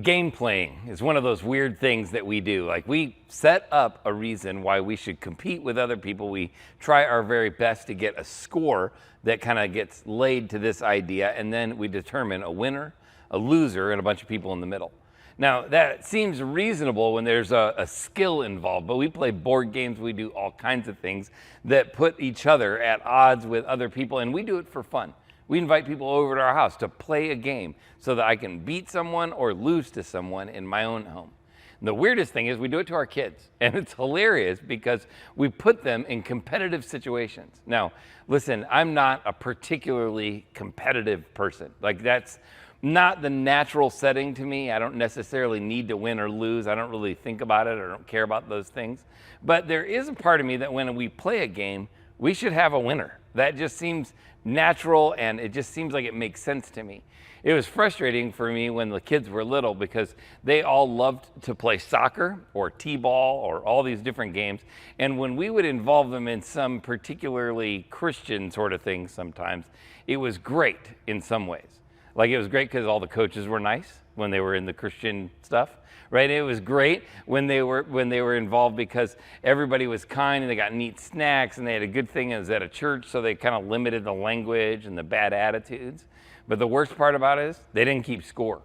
Game playing is one of those weird things that we do. Like, we set up a reason why we should compete with other people. We try our very best to get a score that kind of gets laid to this idea, and then we determine a winner, a loser, and a bunch of people in the middle. Now, that seems reasonable when there's a skill involved, but we play board games, we do all kinds of things that put each other at odds with other people, and we do it for fun. We invite people over to our house to play a game so that I can beat someone or lose to someone in my own home. And the weirdest thing is we do it to our kids, and it's hilarious because we put them in competitive situations. Now, listen, I'm not a particularly competitive person. Like, that's not the natural setting to me. I don't necessarily need to win or lose. I don't really think about it. I don't care about those things. But there is a part of me that when we play a game, we should have a winner. That just seems natural, and it just seems like it makes sense to me. It was frustrating for me when the kids were little because they all loved to play soccer or t-ball or all these different games. And when we would involve them in some particularly Christian sort of things sometimes, it was great in some ways. Like, it was great because all the coaches were nice when they were in the Christian stuff, right? It was great when they were involved because everybody was kind and they got neat snacks and they had a good thing. It was at a church, so they kind of limited the language and the bad attitudes. But the worst part about it is they didn't keep score.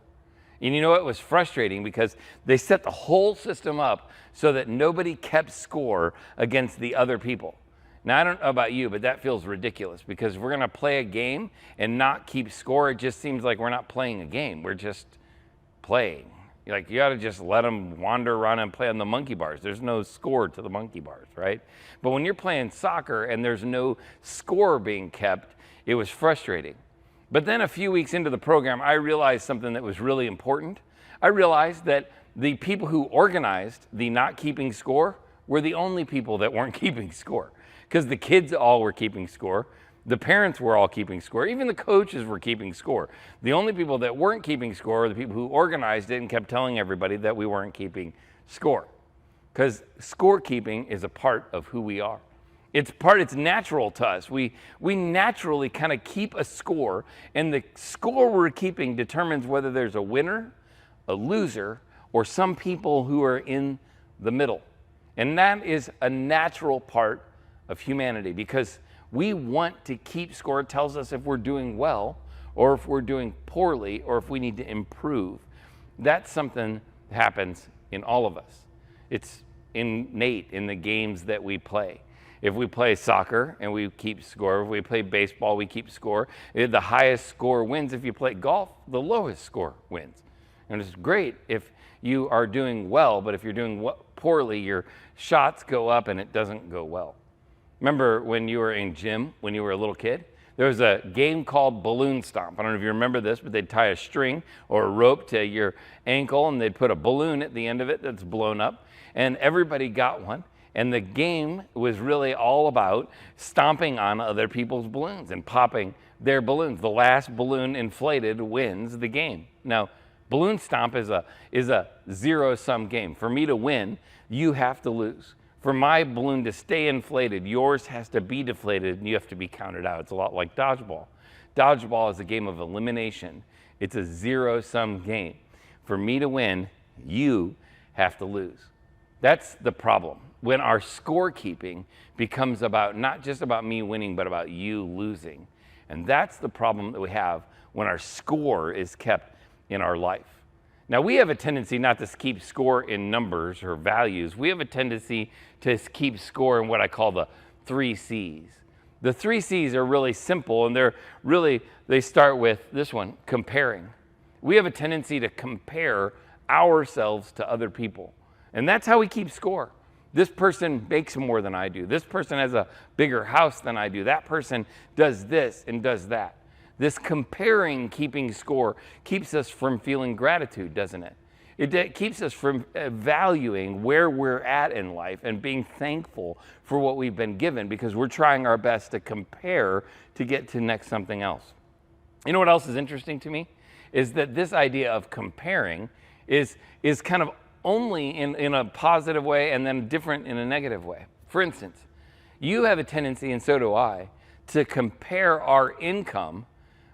And you know what was frustrating? Because they set the whole system up so that nobody kept score against the other people. Now, I don't know about you, but that feels ridiculous because we're going to play a game and not keep score. It just seems like we're not playing a game. We're just playing. Like, you got to just let them wander around and play on the monkey bars. There's no score to the monkey bars, right? But when you're playing soccer and there's no score being kept, it was frustrating. But then a few weeks into the program, I realized something that was really important. I realized that the people who organized the not keeping score were the only people that weren't keeping score, because the kids all were keeping score. The parents were all keeping score. Even the coaches were keeping score. The only people that weren't keeping score were the people who organized it and kept telling everybody that we weren't keeping score. Because scorekeeping is a part of who we are. It's natural to us. We naturally kind of keep a score, and the score we're keeping determines whether there's a winner, a loser, or some people who are in the middle. And that is a natural part of humanity because we want to keep score. It tells us if we're doing well or if we're doing poorly or if we need to improve. That's something that happens in all of us. It's innate in the games that we play. If we play soccer and we keep score, if we play baseball, we keep score. The highest score wins. If you play golf, the lowest score wins. And it's great if you are doing well, but if you're doing poorly, your shots go up and it doesn't go well. Remember when you were in gym, when you were a little kid? There was a game called balloon stomp. I don't know if you remember this, but they'd tie a string or a rope to your ankle and they'd put a balloon at the end of it that's blown up, and everybody got one. And the game was really all about stomping on other people's balloons and popping their balloons. The last balloon inflated wins the game. Now, balloon stomp is a zero-sum game. For me to win, you have to lose. For my balloon to stay inflated, yours has to be deflated and you have to be counted out. It's a lot like dodgeball. Dodgeball is a game of elimination. It's a zero-sum game. For me to win, you have to lose. That's the problem. When our scorekeeping becomes about not just about me winning, but about you losing. And that's the problem that we have when our score is kept in our life. Now, we have a tendency not to keep score in numbers or values. We have a tendency to keep score in what I call the 3 C's. The 3 C's are really simple, and they start with this one, comparing. We have a tendency to compare ourselves to other people. And that's how we keep score. This person makes more than I do. This person has a bigger house than I do. That person does this and does that. This comparing, keeping score, keeps us from feeling gratitude, doesn't it? It keeps us from valuing where we're at in life and being thankful for what we've been given because we're trying our best to compare to get to next something else. You know what else is interesting to me? Is that this idea of comparing is kind of only in a positive way and then different in a negative way. For instance, you have a tendency, and so do I, to compare our income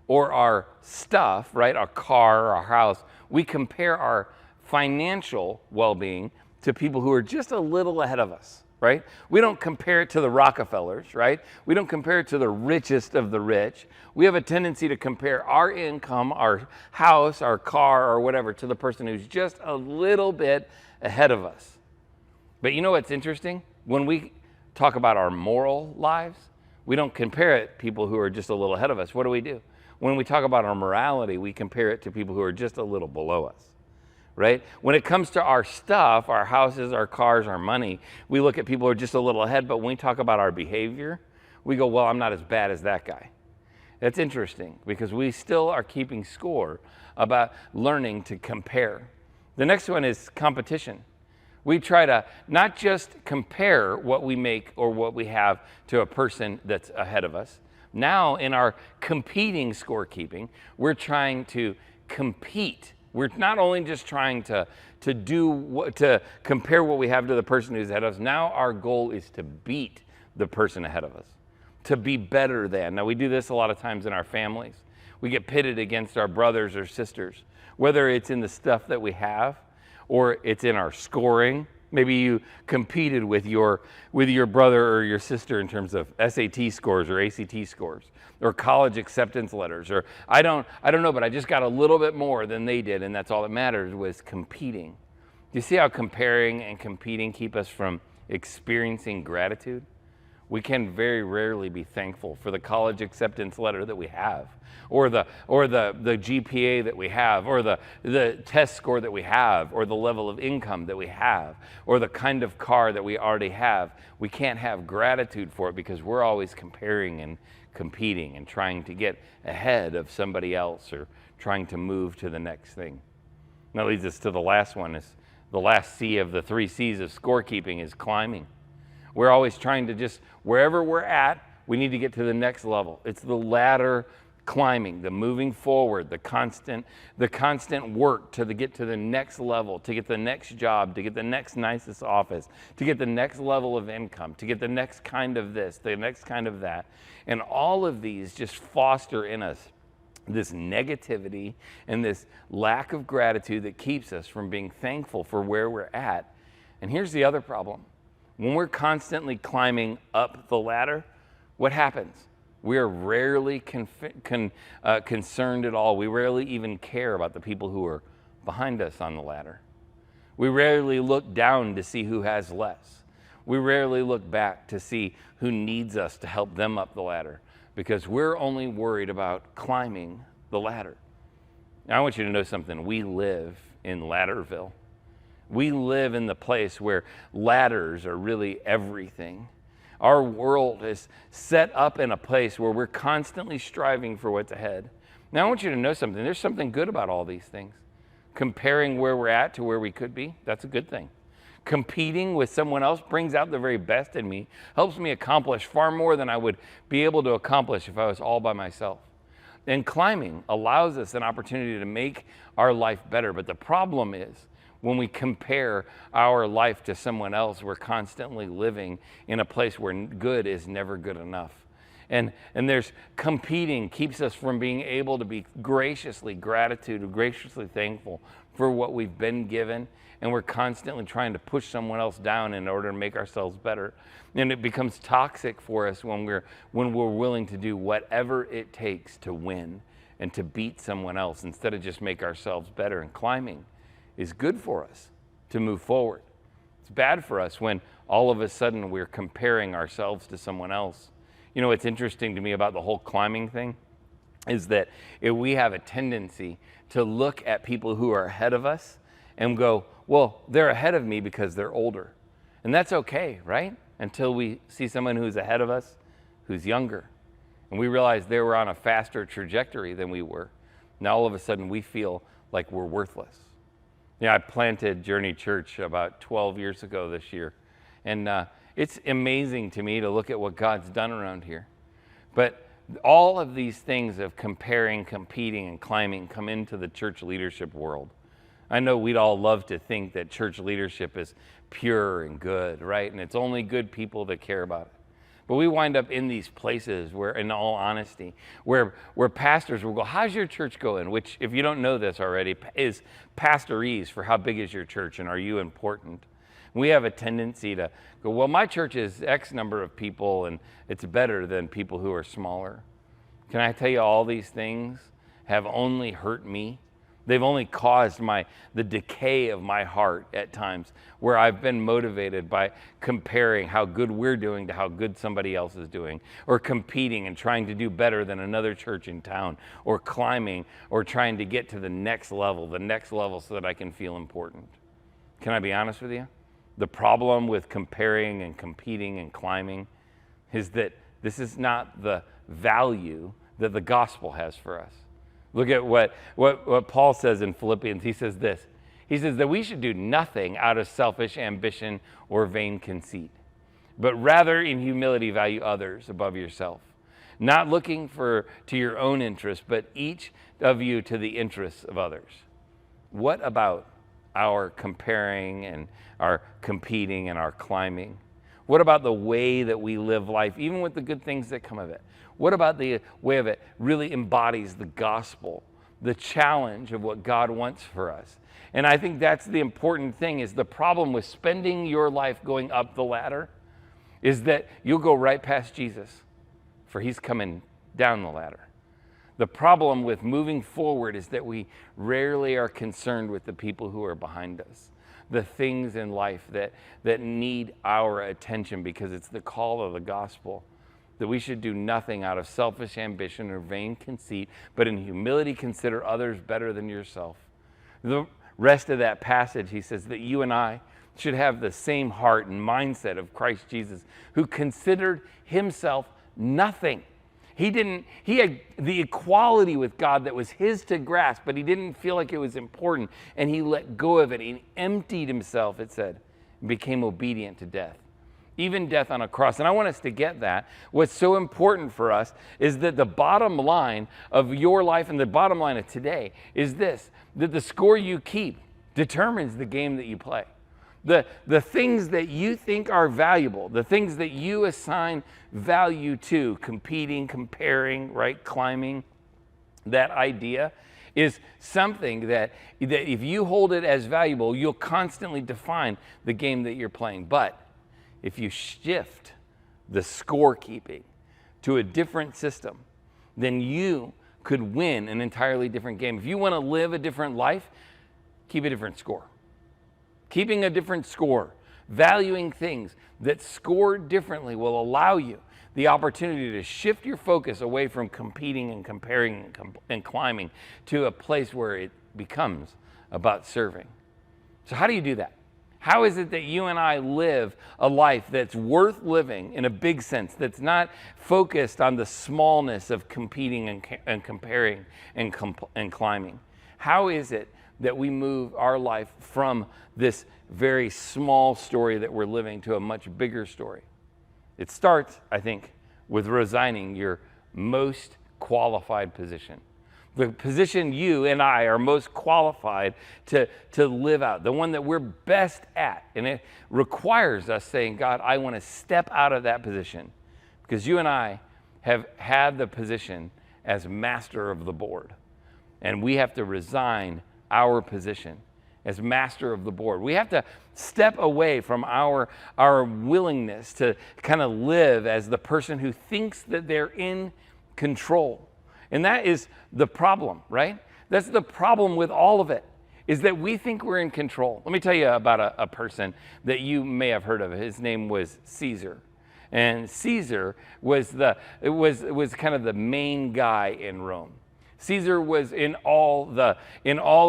or our stuff, right, our car, our house, we compare our financial well-being to people who are just a little ahead of us, right? We don't compare it to the Rockefellers, right? We don't compare it to the richest of the rich. We have a tendency to compare our income, our house, our car, or whatever to the person who's just a little bit ahead of us. But you know what's interesting? When we talk about our moral lives, we don't compare it to people who are just a little ahead of us. What do? When we talk about our morality, we compare it to people who are just a little below us. Right? When it comes to our stuff, our houses, our cars, our money, we look at people who are just a little ahead, but when we talk about our behavior, we go, well, I'm not as bad as that guy. That's interesting because we still are keeping score about learning to compare. The next one is competition. We try to not just compare what we make or what we have to a person that's ahead of us. Now in our competing scorekeeping, we're trying to compete. We're not only just trying to compare what we have to the person who's ahead of us. Now our goal is to beat the person ahead of us, to be better than. Now we do this a lot of times in our families. We get pitted against our brothers or sisters, whether it's in the stuff that we have or it's in our scoring. Maybe you competed with your brother or your sister in terms of SAT scores or ACT scores or college acceptance letters, or I don't know, but I just got a little bit more than they did, and that's all that mattered was competing. Do you see how comparing and competing keep us from experiencing gratitude? We can very rarely be thankful for the college acceptance letter that we have, or the GPA that we have, or the test score that we have, or the level of income that we have, or the kind of car that we already have. We can't have gratitude for it because we're always comparing and competing and trying to get ahead of somebody else or trying to move to the next thing. And that leads us to the last one. Is the last C of the 3 C's of scorekeeping is climbing. We're always trying to just, wherever we're at, we need to get to the next level. It's the ladder climbing, the moving forward, the constant work to get to the next level, to get the next job, to get the next nicest office, to get the next level of income, to get the next kind of this, the next kind of that. And all of these just foster in us this negativity and this lack of gratitude that keeps us from being thankful for where we're at. And here's the other problem. When we're constantly climbing up the ladder, what happens? We are rarely concerned at all. We rarely even care about the people who are behind us on the ladder. We rarely look down to see who has less. We rarely look back to see who needs us to help them up the ladder because we're only worried about climbing the ladder. Now, I want you to know something. We live in Ladderville. We live in the place where ladders are really everything. Our world is set up in a place where we're constantly striving for what's ahead. Now, I want you to know something. There's something good about all these things. Comparing where we're at to where we could be, that's a good thing. Competing with someone else brings out the very best in me, helps me accomplish far more than I would be able to accomplish if I was all by myself. And climbing allows us an opportunity to make our life better. But the problem is, when we compare our life to someone else, we're constantly living in a place where good is never good enough. And there's competing keeps us from being able to be graciously thankful for what we've been given. And we're constantly trying to push someone else down in order to make ourselves better. And it becomes toxic for us when we're willing to do whatever it takes to win and to beat someone else instead of just make ourselves better. And climbing is good for us to move forward. It's bad for us when all of a sudden we're comparing ourselves to someone else. You know, what's interesting to me about the whole climbing thing is that we have a tendency to look at people who are ahead of us and go, well, they're ahead of me because they're older. And that's okay, right? Until we see someone who's ahead of us who's younger. And we realize they were on a faster trajectory than we were. Now all of a sudden we feel like we're worthless. I planted Journey Church about 12 years ago this year. And it's amazing to me to look at what God's done around here. But all of these things of comparing, competing, and climbing come into the church leadership world. I know we'd all love to think that church leadership is pure and good, right? And it's only good people that care about it. But we wind up in these places where, in all honesty, where pastors will go, how's your church going? Which, if you don't know this already, is pastorese for how big is your church and are you important? We have a tendency to go, well, my church is X number of people and it's better than people who are smaller. Can I tell you, all these things have only hurt me. They've only caused the decay of my heart at times, where I've been motivated by comparing how good we're doing to how good somebody else is doing, or competing and trying to do better than another church in town, or climbing, or trying to get to the next level so that I can feel important. Can I be honest with you? The problem with comparing and competing and climbing is that this is not the value that the gospel has for us. Look at what Paul says in Philippians. He says this. He says that we should do nothing out of selfish ambition or vain conceit, but rather in humility value others above yourself, not looking to your own interest, but each of you to the interests of others. What about our comparing and our competing and our climbing? What about the way that we live life, even with the good things that come of it? What about the way of it really embodies the gospel, the challenge of what God wants for us? And I think that's the important thing, is the problem with spending your life going up the ladder is that you'll go right past Jesus, for he's coming down the ladder. The problem with moving forward is that we rarely are concerned with the people who are behind us, the things in life that need our attention, because it's the call of the gospel that we should do nothing out of selfish ambition or vain conceit, but in humility consider others better than yourself. The rest of that passage, he says that you and I should have the same heart and mindset of Christ Jesus, who considered himself nothing. He had the equality with God that was his to grasp, but he didn't feel like it was important, and he let go of it. He emptied himself, it said, and became obedient to death, even death on a cross. And I want us to get that. What's so important for us is that the bottom line of your life and the bottom line of today is this, that the score you keep determines the game that you play. The things that you think are valuable, the things that you assign value to, competing, comparing, right, climbing, that idea is something that if you hold it as valuable, you'll constantly define the game that you're playing. But if you shift the scorekeeping to a different system, then you could win an entirely different game. If you want to live a different life, keep a different score. Keeping a different score, valuing things that score differently will allow you the opportunity to shift your focus away from competing and comparing and climbing to a place where it becomes about serving. So how do you do that? How is it that you and I live a life that's worth living in a big sense, that's not focused on the smallness of competing and comparing and climbing? How is it that we move our life from this very small story that we're living to a much bigger story? It starts, I think, with resigning your most qualified position. The position you and I are most qualified to live out, the one that we're best at. And it requires us saying, God, I want to step out of that position, because you and I have had the position as master of the board. And we have to resign our position as master of the board. We have to step away from our willingness to kind of live as the person who thinks that they're in control. And that is the problem, right? That's the problem with all of it, is that we think we're in control. Let me tell you about a person that you may have heard of. His name was Caesar. And Caesar was kind of the main guy in Rome. Caesar was in all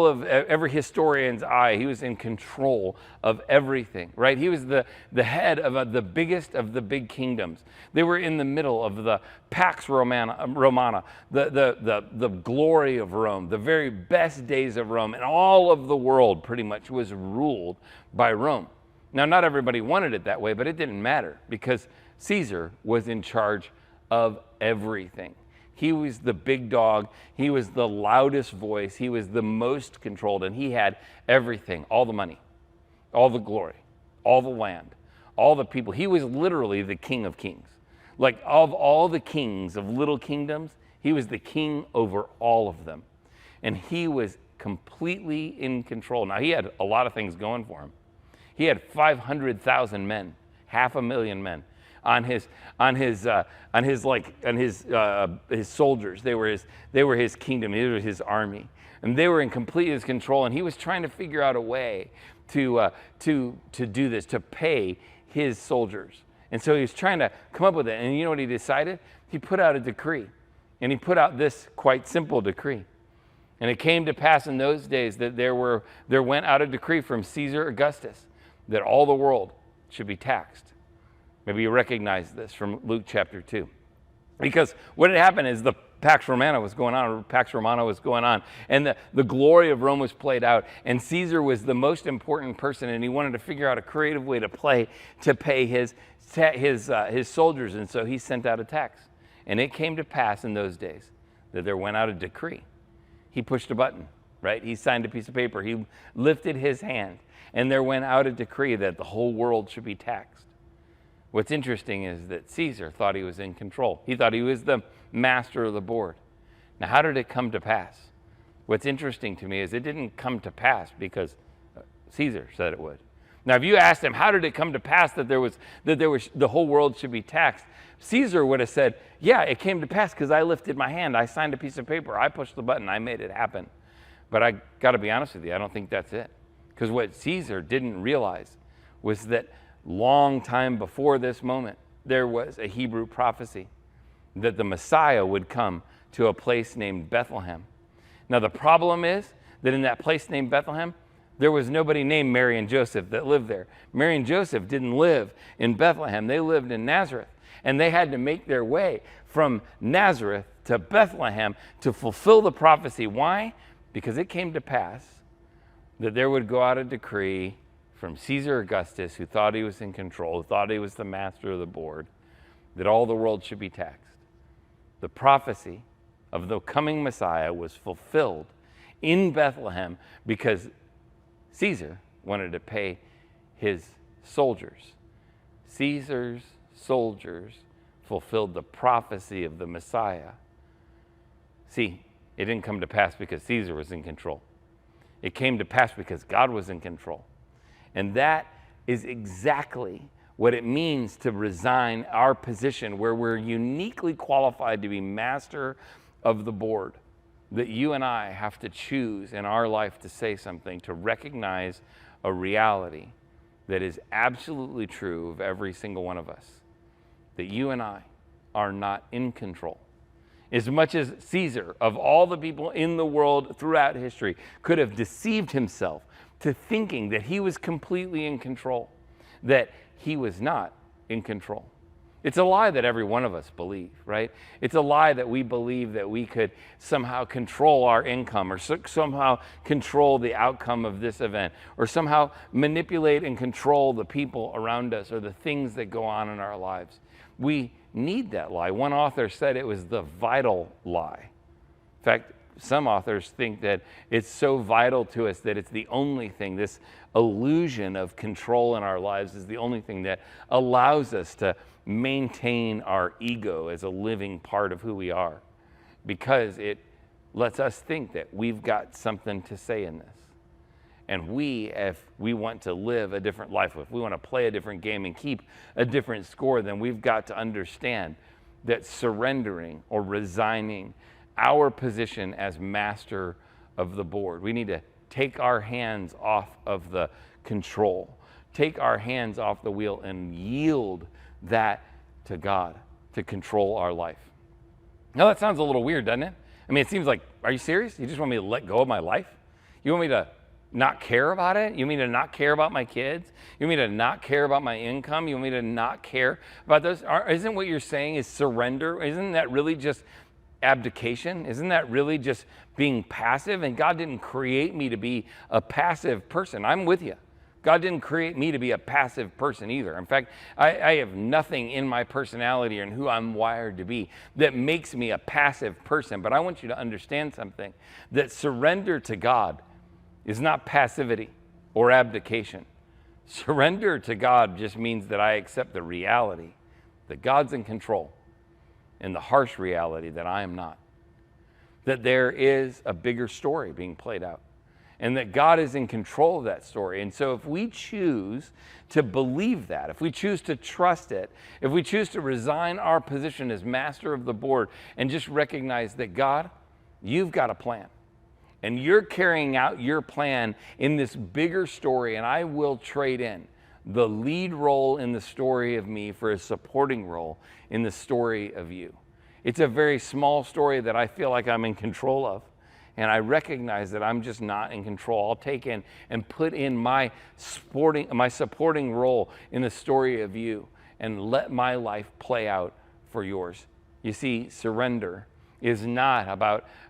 of every historian's eye. He was in control of everything, right? He was the head of the biggest of the big kingdoms. They were in the middle of the Pax Romana, the glory of Rome, the very best days of Rome, and all of the world pretty much was ruled by Rome. Now, not everybody wanted it that way, but it didn't matter, because Caesar was in charge of everything. He was the big dog. He was the loudest voice. He was the most controlled, and he had everything, all the money, all the glory, all the land, all the people. He was literally the king of kings. Like of all the kings of little kingdoms, he was the king over all of them. And he was completely in control. Now, he had a lot of things going for him. He had 500,000 men, 500,000 men on his soldiers. They were his kingdom. They were his army, and they were in complete his control. And he was trying to figure out a way to do this, to pay his soldiers. And so he was trying to come up with it. And you know what he decided? He put out a decree, and he put out this quite simple decree. And it came to pass in those days that there went out a decree from Caesar Augustus that all the world should be taxed. Maybe you recognize this from Luke chapter 2. Because what had happened is the Pax Romana was going on, and the glory of Rome was played out, and Caesar was the most important person, and he wanted to figure out a creative way to pay his soldiers, and so he sent out a tax. And it came to pass in those days that there went out a decree. He pushed a button, right? He signed a piece of paper. He lifted his hand, and there went out a decree that the whole world should be taxed. What's interesting is that Caesar thought he was in control. He thought he was the master of the board. Now, how did it come to pass? What's interesting to me is it didn't come to pass because Caesar said it would. Now, if you asked him, how did it come to pass that the whole world should be taxed? Caesar would have said, yeah, it came to pass because I lifted my hand, I signed a piece of paper, I pushed the button, I made it happen. But I got to be honest with you, I don't think that's it. Because what Caesar didn't realize was that long time before this moment, there was a Hebrew prophecy that the Messiah would come to a place named Bethlehem. Now, the problem is that in that place named Bethlehem, there was nobody named Mary and Joseph that lived there. Mary and Joseph didn't live in Bethlehem. They lived in Nazareth. And they had to make their way from Nazareth to Bethlehem to fulfill the prophecy. Why? Because it came to pass that there would go out a decree from Caesar Augustus, who thought he was in control, who thought he was the master of the board, that all the world should be taxed. The prophecy of the coming Messiah was fulfilled in Bethlehem because Caesar wanted to pay his soldiers. Caesar's soldiers fulfilled the prophecy of the Messiah. See, it didn't come to pass because Caesar was in control. It came to pass because God was in control. And that is exactly what it means to resign our position where we're uniquely qualified to be master of the board. That you and I have to choose in our life to say something, to recognize a reality that is absolutely true of every single one of us. That you and I are not in control. As much as Caesar, of all the people in the world throughout history, could have deceived himself to thinking that he was completely in control, that he was not in control. It's a lie that every one of us believe, right? It's a lie that we believe that we could somehow control our income or somehow control the outcome of this event or somehow manipulate and control the people around us or the things that go on in our lives. We need that lie. One author said it was the vital lie. In fact, some authors think that it's so vital to us that it's the only thing, this illusion of control in our lives is the only thing that allows us to maintain our ego as a living part of who we are, because it lets us think that we've got something to say in this. And if we want to live a different life, if we want to play a different game and keep a different score, then we've got to understand that surrendering or resigning our position as master of the board, we need to take our hands off of the control, take our hands off the wheel and yield that to God to control our life. Now that sounds a little weird, doesn't it? I mean, it seems like, are you serious? You just want me to let go of my life? You want me to not care about it? You want me to not care about my kids? You want me to not care about my income? You want me to not care about those? Isn't what you're saying is surrender? Isn't that really just abdication? Isn't that really just being passive? And God didn't create me to be a passive person. I'm with you. God didn't create me to be a passive person either. In fact, I have nothing in my personality or in who I'm wired to be that makes me a passive person. But I want you to understand something, that surrender to God is not passivity or abdication. Surrender to God just means that I accept the reality that God's in control, and the harsh reality that I am not. That there is a bigger story being played out, and that God is in control of that story. And so if we choose to believe that, if we choose to trust it, if we choose to resign our position as master of the board and just recognize that God, you've got a plan, and you're carrying out your plan in this bigger story, and I will trade in the lead role in the story of me for a supporting role in the story of you. It's a very small story that I feel like I'm in control of, and I recognize that I'm just not in control. I'll take in and put in my supporting role in the story of you and let my life play out for yours. You see, surrender is not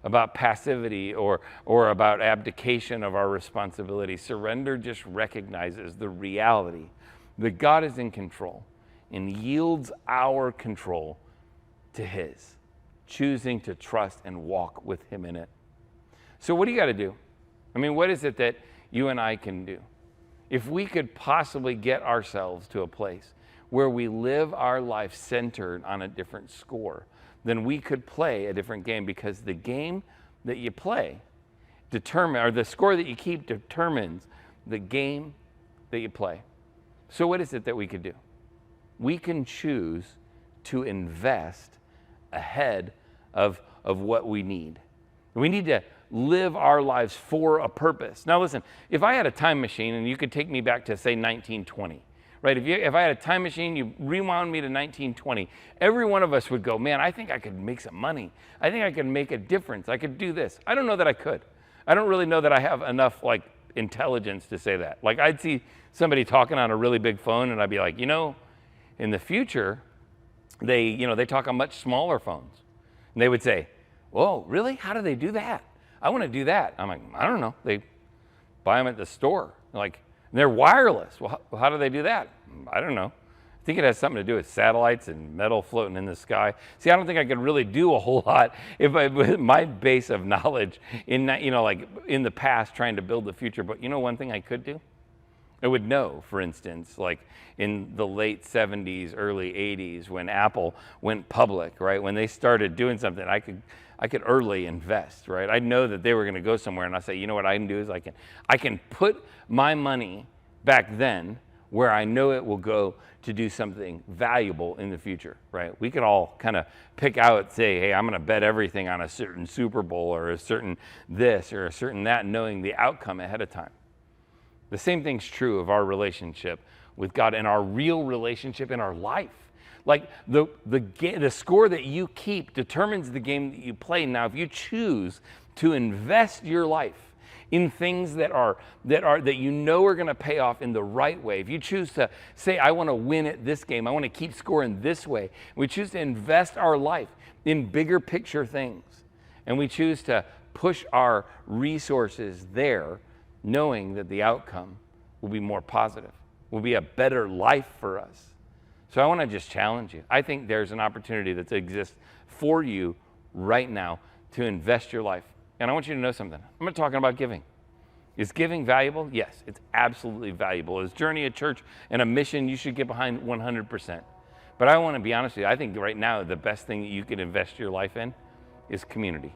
about passivity or about abdication of our responsibility. Surrender just recognizes the reality that God is in control and yields our control to His, choosing to trust and walk with Him in it. So what do you got to do? I mean, what is it that you and I can do? If we could possibly get ourselves to a place where we live our life centered on a different score, then we could play a different game, because the game that you play or the score that you keep determines the game that you play. So what is it that we could do? We can choose to invest ahead of what we need. We need to live our lives for a purpose. Now listen, if I had a time machine and you could take me back to, say, 1920, right? If I had a time machine, you rewound me to 1920, every one of us would go, man, I think I could make some money. I think I could make a difference. I could do this. I don't know that I could. I don't really know that I have enough intelligence to say that. I'd see somebody talking on a really big phone and I'd be like, in the future, they talk on much smaller phones. And they would say, whoa, really? How do they do that? I want to do that. I'm like, I don't know. They buy them at the store. They're wireless. Well, how do they do that? I don't know. I think it has something to do with satellites and metal floating in the sky. See, I don't think I could really do a whole lot with my base of knowledge in the past trying to build the future. But one thing I could do? I would know, for instance, in the late 70s, early 80s, when Apple went public, right? When they started doing something, I could early invest, right? I know that they were going to go somewhere, and I say, what I can do is I can put my money back then where I know it will go to do something valuable in the future, right? We could all kind of pick out, say, hey, I'm going to bet everything on a certain Super Bowl or a certain this or a certain that, knowing the outcome ahead of time. The same thing's true of our relationship with God and our real relationship in our life. The score that you keep determines the game that you play. Now, if you choose to invest your life in things that are going to pay off in the right way, if you choose to say, I want to win at this game, I want to keep scoring this way, we choose to invest our life in bigger picture things, and we choose to push our resources there, knowing that the outcome will be more positive, will be a better life for us. So I want to just challenge you. I think there's an opportunity that exists for you right now to invest your life. And I want you to know something. I'm not talking about giving. Is giving valuable? Yes, it's absolutely valuable. As Journey, a church, and a mission you should get behind 100%. But I want to be honest with you. I think right now the best thing that you can invest your life in is community.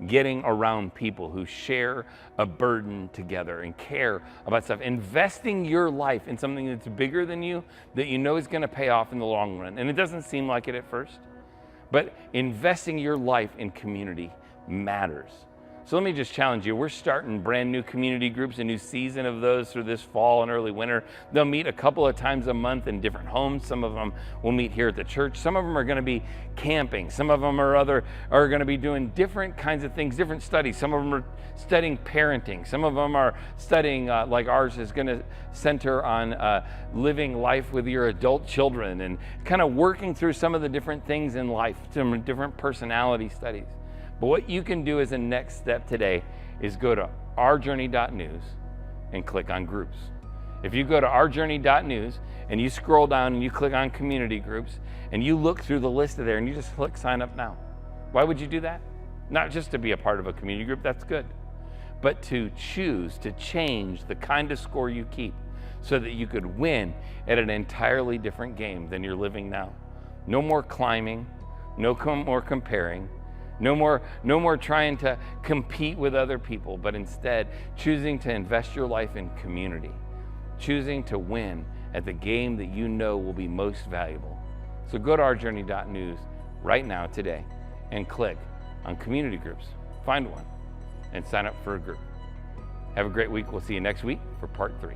Getting around people who share a burden together and care about stuff. Investing your life in something that's bigger than you, that you know is going to pay off in the long run. And it doesn't seem like it at first, but investing your life in community matters. So let me just challenge you. We're starting brand new community groups, a new season of those through this fall and early winter. They'll meet a couple of times a month in different homes. Some of them will meet here at the church. Some of them are going to be camping. Some of them are going to be doing different kinds of things, different studies. Some of them are studying parenting. Some of them are studying, like ours is going to center on living life with your adult children and kind of working through some of the different things in life, some different personality studies. But what you can do as a next step today is go to ourjourney.news and click on groups. If you go to ourjourney.news and you scroll down and you click on community groups and you look through the list of there and you just click sign up now. Why would you do that? Not just to be a part of a community group, that's good, but to choose to change the kind of score you keep so that you could win at an entirely different game than you're living now. No more climbing, more comparing, no more trying to compete with other people, but instead choosing to invest your life in community, choosing to win at the game that you know will be most valuable. So go to ourjourney.news right now today and click on community groups, find one, and sign up for a group. Have a great week. We'll see you next week for part 3.